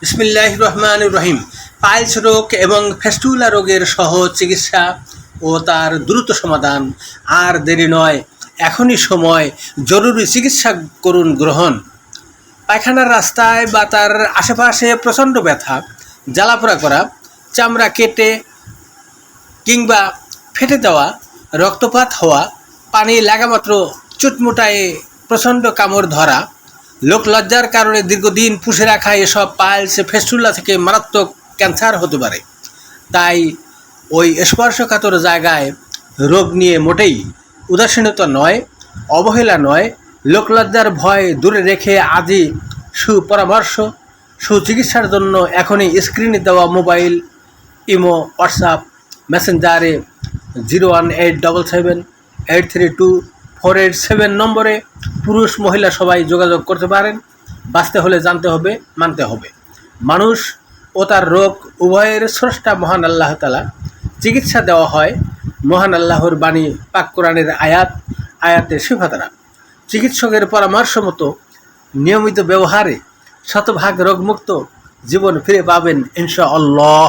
বিসমিল্লাহির রহমানির রহিম। পাইলস রোগ এবং ফেস্টুলা রোগের সহজ চিকিৎসা ও তার দ্রুত সমাধান। আর দেরি নয়, এখনই সময়। জরুরি চিকিৎসা করুন গ্রহণ। পায়খানার রাস্তায় বা তার আশেপাশে প্রচণ্ড ব্যথা, জ্বালাপোড়া করা, চামড়া কেটে কিংবা ফেটে দেওয়া, রক্তপাত হওয়া, পানি লাগামাত্র চুটমুটায়ে প্রচণ্ড কামড় ধরা, লোকলজ্জার কারণে দীর্ঘদিন পুষে রাখা এসব পাইলস ফেস্টুলা থেকে মারাত্মক ক্যান্সার হতে পারে। তাই ওই স্পর্শকাতর জায়গায় রোগ নিয়ে মোটেই উদাসীনতা নয়, অবহেলা নয়, লোকলজ্জার ভয় দূরে রেখে আজই সুপরামর্শ, সুচিকিৎসার জন্য এখনই স্ক্রিনে দেওয়া মোবাইল, ইমো, হোয়াটসঅ্যাপ, মেসেঞ্জারে 01877832487 নম্বরে পুরুষ মহিলা সবাই যোগাযোগ করতে পারেন। বাঁচতে হলে জানতে হবে, মানতে হবে। মানুষ ও তার রোগ উভয়ের স্রষ্টা মহান আল্লাহ তাআলা। চিকিৎসা দেওয়া হয় মহান আল্লাহর বাণী পাক কোরআনের আয়াতের শিফা দ্বারা। চিকিৎসকের পরামর্শ মতো নিয়মিত ব্যবহারে শতভাগ রোগমুক্ত জীবন ফিরে পাবেন ইনশাআল্লাহ।